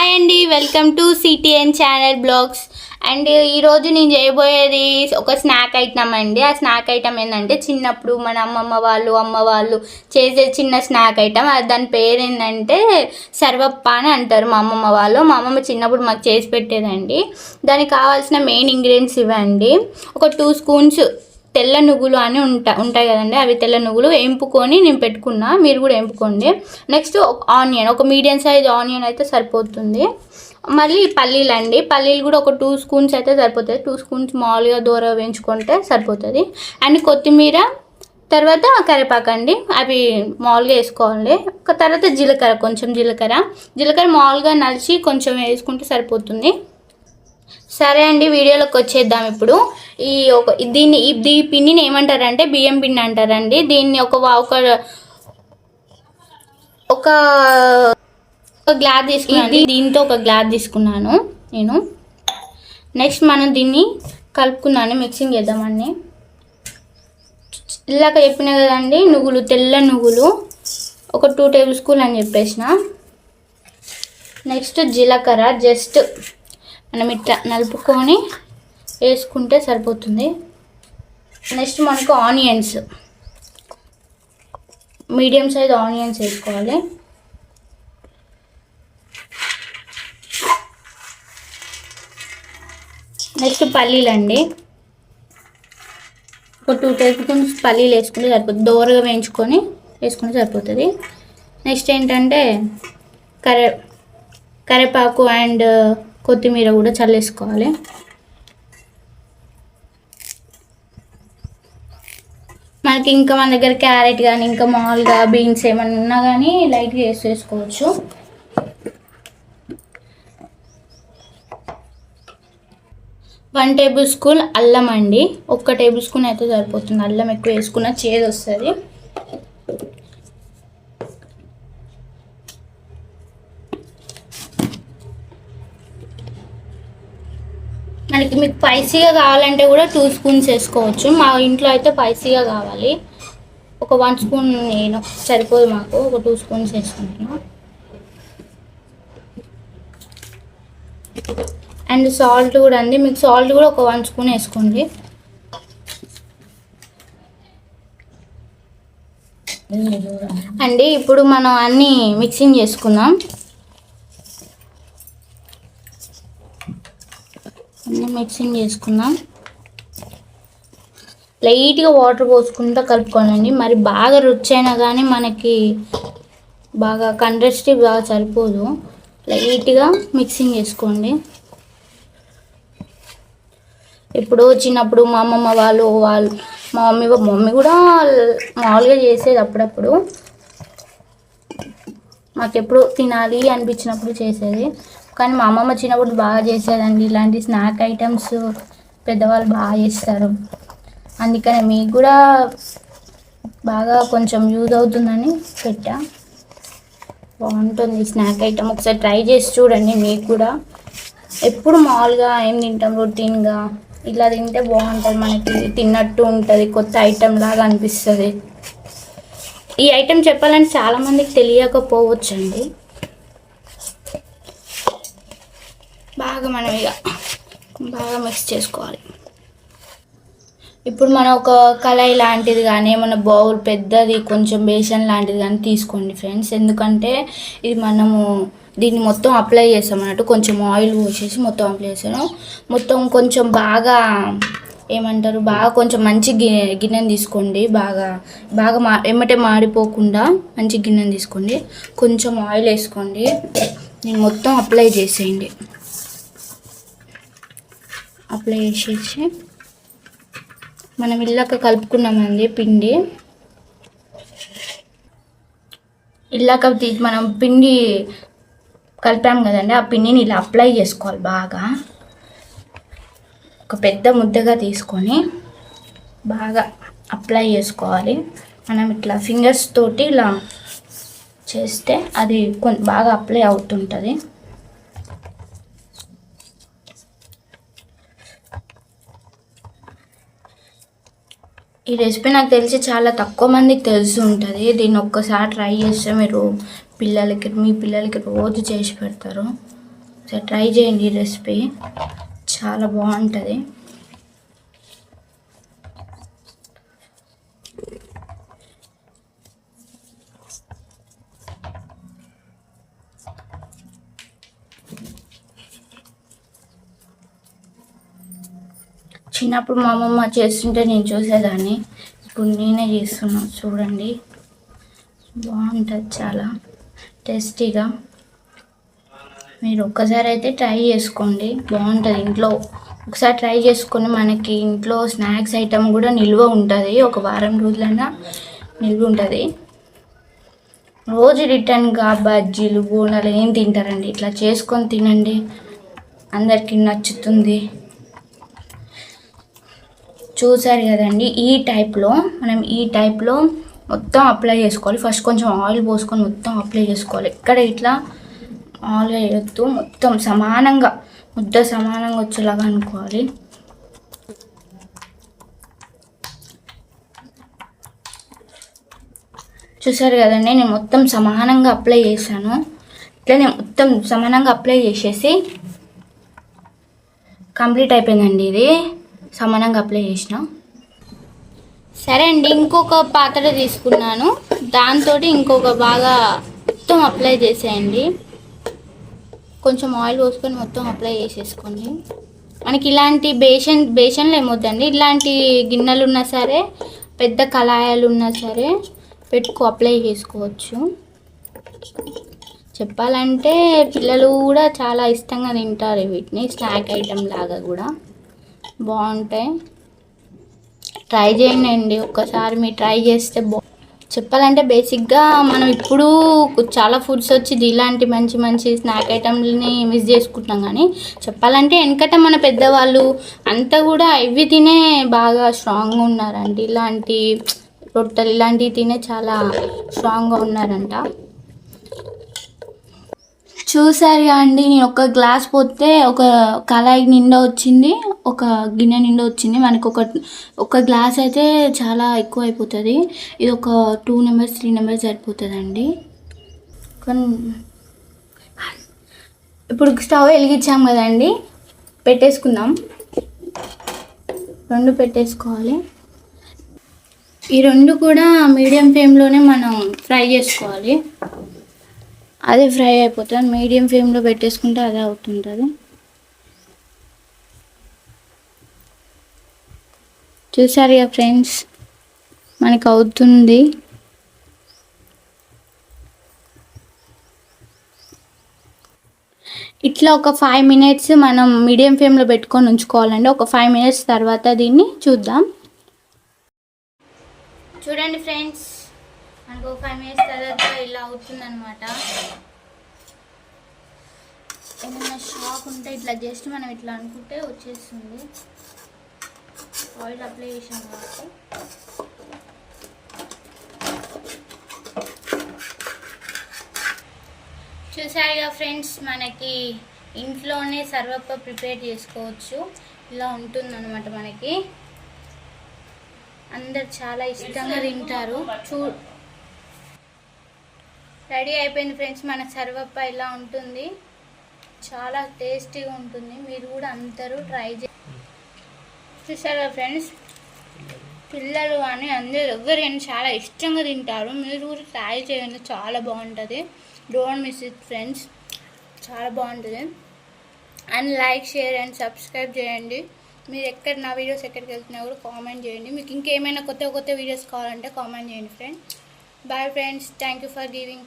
Hi అండి, welcome to CTN channel blogs. And ఈరోజు నేను చేయబోయేది ఒక స్నాక్ ఐటమ్ అండి. ఆ స్నాక్ ఐటమ్ ఏంటంటే చిన్నప్పుడు మన అమ్మ వాళ్ళు చేసే చిన్న స్నాక్ ఐటమ్. దాని పేరు ఏంటంటే సర్వప్ప అని అంటారు మా అమ్మమ్మ చిన్నప్పుడు మాకు చేసి పెట్టేదండి. దానికి కావాల్సిన మెయిన్ ఇంగ్రీడియంట్స్ ఇవ్వండి. ఒక 2 స్పూన్స్ తెల్ల నువ్వులు అని ఉంటాయి కదండి, అవి తెల్ల నువ్వులు వేంపుకొని నేను పెట్టుకున్నా, మీరు కూడా వేంపుకోండి. నెక్స్ట్ ఆనియన్, ఒక మీడియం సైజ్ ఆనియన్ అయితే సరిపోతుంది. మళ్ళీ పల్లీలు అండి, పల్లీలు కూడా ఒక 2 స్పూన్స్ అయితే సరిపోతుంది. 2 స్పూన్స్ మామూలుగా దూర వేయించుకుంటే సరిపోతుంది. అండ్ కొత్తిమీర, తర్వాత కరివేపాకు అండి, అవి మామూలుగా వేసుకోవాలి. తర్వాత జీలకర్ర, కొంచెం జీలకర్ర మామూలుగా నలిచి కొంచెం వేసుకుంటే సరిపోతుంది. సరే అండి, వీడియోలోకి వచ్చేద్దాం. ఇప్పుడు ఈ పిండిని ఏమంటారంటే బియ్యం పిండి అంటారండి. దీన్ని ఒక గ్లాస్ తీసుకున్నాను. దీంతో ఒక గ్లాస్ తీసుకున్నాను నేను. నెక్స్ట్ మనం దీన్ని కలుపుకున్నాను, మిక్సింగ్ చేద్దామండి. ఇలాగ చెప్పినా కదండి, నువ్వులు, తెల్ల నువ్వులు ఒక 2 టేబుల్ స్పూన్ అని చెప్పేసిన. నెక్స్ట్ జీలకర్ర జస్ట్ మనం ఇట్లా నలుపుకొని వేసుకుంటే సరిపోతుంది. నెక్స్ట్ మనకు ఆనియన్స్, మీడియం సైజ్ ఆనియన్స్ వేసుకోవాలి. నెక్స్ట్ పల్లీలు అండి, ఒక 2 టేబుల్ స్పూన్స్ పల్లీలు వేసుకుంటే సరిపోతుంది. దోరగా వేయించుకొని వేసుకుంటే సరిపోతుంది. నెక్స్ట్ ఏంటంటే కరివేపాకు అండ్ కొత్తిమీర కూడా చల్లేసుకోవాలి. మనకి ఇంకా మన దగ్గర క్యారెట్ కానీ ఇంకా మామూలుగా బీన్స్ ఏమన్నా ఉన్నా కానీ లైట్గా వేసుకోవచ్చు. వన్ టేబుల్ స్పూన్ అల్లం అండి, 1 టేబుల్ స్పూన్ అయితే సరిపోతుంది. అల్లం ఎక్కువ వేసుకున్న చేదు వస్తుంది. మనకి మీకు స్పైసీగా కావాలంటే కూడా 2 స్పూన్స్ వేసుకోవచ్చు. మా ఇంట్లో అయితే స్పైసీగా కావాలి. ఒక 1 స్పూన్ నేను సరిపోదు, మాకు ఒక 2 స్పూన్స్ వేసుకుంటాను. అండ్ సాల్ట్ కూడా అండి, మీకు సాల్ట్ కూడా ఒక 1 స్పూన్ వేసుకోండి. అండి ఇప్పుడు మనం అన్నీ మిక్సింగ్ చేసుకుందాం. మిక్సింగ్ చేసుకుందాం. లైట్గా వాటర్ పోసుకుంటూ కలుపుకోనండి. మరి బాగా రుచి అయినా కానీ మనకి బాగా కంట్రెస్టీ బాగా సరిపోదు. లైట్గా మిక్సింగ్ చేసుకోండి. ఇప్పుడు చిన్నప్పుడు మా అమ్మమ్మ వాళ్ళు మా మమ్మీ కూడా మామూలుగా చేసేది. అప్పుడప్పుడు మాకెప్పుడు తినాలి అనిపించినప్పుడు చేసేది. కానీ మా అమ్మమ్మ చిన్నప్పుడు బాగా చేసేదండి. ఇలాంటి స్నాక్ ఐటమ్స్ పెద్దవాళ్ళు బాగా చేస్తారు. అందుకని మీకు కూడా బాగా కొంచెం యూజ్ అవుతుందని పెట్టా. బాగుంటుంది స్నాక్ ఐటమ్, ఒకసారి ట్రై చేసి చూడండి. మీకు కూడా ఎప్పుడు మామూలుగా ఏం తింటాం రొటీన్గా, ఇలా తింటే బాగుంటుంది, మనకి తిన్నట్టు ఉంటుంది, కొత్త ఐటమ్ లాగా అనిపిస్తుంది. ఈ ఐటెం చెప్పాలంటే చాలామందికి తెలియకపోవచ్చండి. మనం ఇక బాగా మిక్స్ చేసుకోవాలి. ఇప్పుడు మనం ఒక కళాయి లాంటిది కానీ ఏమన్నా బౌల్ పెద్దది కొంచెం బేసన్ లాంటిది కానీ తీసుకోండి ఫ్రెండ్స్. ఎందుకంటే ఇది మనము దీన్ని మొత్తం అప్లై చేస్తాం అన్నట్టు. కొంచెం ఆయిల్ పోసేసి మొత్తం అప్లై చేసాను. మొత్తం కొంచెం బాగా ఏమంటారు, బాగా కొంచెం మంచి గిన్నెని తీసుకోండి. బాగా ఎమ్మటే మాడిపోకుండా మంచి గిన్నెని తీసుకోండి. కొంచెం ఆయిల్ వేసుకోండి. నేను మొత్తం అప్లై చేసేయండి. అప్లై చేసేసి మనం ఇల్లాక కలుపుకున్నామండి పిండి. ఇల్లాక మనం పిండి కలిపాం కదండి, ఆ పిండిని ఇలా అప్లై చేసుకోవాలి. బాగా ఒక పెద్ద ముద్దగా తీసుకొని బాగా అప్లై చేసుకోవాలి. మనం ఇట్లా ఫింగర్స్ తోటి ఇలా చేస్తే అది బాగా అప్లై అవుతుంటుంది. ఈ రెసిపీ నాకు తెలిసి చాలా తక్కువ మందికి తెలిసి ఉంటుంది. దీన్ని ఒక్కసారి ట్రై చేస్తే మీరు మీ పిల్లలకి రోజు చేసి పెడతారు. సో ట్రై చేయండి ఈ రెసిపీ, చాలా బాగుంటుంది. చిన్నప్పుడు మా అమ్మమ్మ చేస్తుంటే నేను చూసేదాన్ని, ఇప్పుడు నేనే చేస్తున్నాను. చూడండి, బాగుంటుంది, చాలా టేస్టీగా. మీరు ఒక్కసారి అయితే ట్రై చేసుకోండి, బాగుంటుంది. ఇంట్లో ఒకసారి ట్రై చేసుకొని మనకి ఇంట్లో స్నాక్స్ ఐటమ్ కూడా నిల్వ ఉంటుంది, ఒక వారం రోజులైనా నిల్వ ఉంటుంది. రోజు రిటర్న్గా బజ్జీలు బోనాలు ఏం తింటారండి, ఇట్లా చేసుకొని తినండి, అందరికీ నచ్చుతుంది. చూసారు కదండి, ఈ టైప్లో మొత్తం అప్లై చేసుకోవాలి. ఫస్ట్ కొంచెం ఆయిల్ పోసుకొని మొత్తం అప్లై చేసుకోవాలి. ఇక్కడ ఇట్లా ఆయిల్ వేయొద్దు, మొత్తం సమానంగా ముద్ద సమానంగా వచ్చేలాగా అనుకోవాలి. చూసారు కదండి, నేను మొత్తం సమానంగా అప్లై చేశాను. ఇట్లా నేను మొత్తం సమానంగా అప్లై చేసేసి కంప్లీట్ అయిపోయిందండి. ఇది సమానంగా అప్లై చేసిన. సరే అండి, ఇంకొక పాత్ర తీసుకున్నాను, దాంతో ఇంకొక బాగా మొత్తం అప్లై చేసేయండి. కొంచెం ఆయిల్ పోసుకొని మొత్తం అప్లై చేసేసుకోండి. మనకి ఇలాంటి బేషన్లు ఏమొద్దండి, ఇలాంటి గిన్నెలు ఉన్నా సరే, పెద్ద కళాయాలు ఉన్నా సరే అప్లై చేసుకోవచ్చు. చెప్పాలంటే పిల్లలు కూడా చాలా ఇష్టంగా తింటారు వీటిని, స్నాక్ ఐటెం లాగా కూడా బాగుంటాయి. ట్రై చేయండి ఒక్కసారి, మీరు ట్రై చేస్తే చెప్పాలంటే బేసిక్గా మనం ఇప్పుడు చాలా ఫుడ్స్ వచ్చింది, ఇలాంటి మంచి మంచి స్నాక్ ఐటమ్ని మిస్ చేసుకుంటున్నాం. కానీ చెప్పాలంటే వెనకట మన పెద్దవాళ్ళు అంతా కూడా ఇవి తినే బాగా స్ట్రాంగ్గా ఉన్నారండి. ఇలాంటి రొట్టెలు ఇలాంటివి తినే చాలా స్ట్రాంగ్గా ఉన్నారంట. చూసారుగా అండి, నేను ఒక గ్లాస్ పోతే ఒక కళాయి నిండా వచ్చింది, ఒక గిన్నె నిండా వచ్చింది. మనకు ఒక గ్లాస్ అయితే చాలా ఎక్కువ అయిపోతుంది. ఇది ఒక 2 నెంబర్స్ 3 నెంబర్స్ సరిపోతుందండి. ఇప్పుడు స్టవ్ వెలిగించాం కదండి, పెట్టేసుకుందాం. 2 పెట్టేసుకోవాలి. ఈ 2 కూడా మీడియం ఫ్లేమ్లోనే మనం ఫ్రై చేసుకోవాలి. అదే ఫ్రై అయిపోతుంది, మీడియం ఫ్లేమ్లో పెట్టేసుకుంటే అదే అవుతుంటుంది. చూసారు కదా ఫ్రెండ్స్, మనకు అవుతుంది. ఇట్లా ఒక 5 మినిట్స్ మనం మీడియం ఫ్లేమ్లో పెట్టుకొని ఉంచుకోవాలండి. ఒక 5 మినిట్స్ తర్వాత దీన్ని చూద్దాం. చూడండి ఫ్రెండ్స్, మనకు 5 మినిట్స్ తర్వాత ఇలా అవుతుందన్నమాట. ఏమైనా షాక్ ఉంటే ఇట్లా జస్ట్ మనం ఇట్లా అనుకుంటే వచ్చేస్తుంది. ఆయిల్ అప్లై చేసాం కాబట్టి. చూసారుగా ఫ్రెండ్స్, మనకి ఇంట్లోనే సర్వప్ప ప్రిపేర్ చేసుకోవచ్చు. ఇలా ఉంటుందన్నమాట. మనకి అందరు చాలా ఇష్టంగా తింటారు. రెడీ అయిపోయింది ఫ్రెండ్స్, మన సర్వప్ప ఇలా ఉంటుంది, చాలా టేస్టీగా ఉంటుంది. మీరు కూడా అందరూ ట్రై చూసారా ఫ్రెండ్స్, పిల్లలు కానీ అందరూ ఎవరైనా చాలా ఇష్టంగా తింటారు. మీరు కూడా ట్రై చేయండి, చాలా బాగుంటుంది. డోంట్ మిస్ ఇట్ ఫ్రెండ్స్, చాలా బాగుంటుంది. And like, share and subscribe చేయండి. మీరు నా వీడియోస్ ఎక్కడికి వెళ్తున్నా కూడా కామెంట్ చేయండి. మీకు ఇంకేమైనా కొత్త వీడియోస్ కావాలంటే కామెంట్ చేయండి friends. Bye friends, thank you for giving.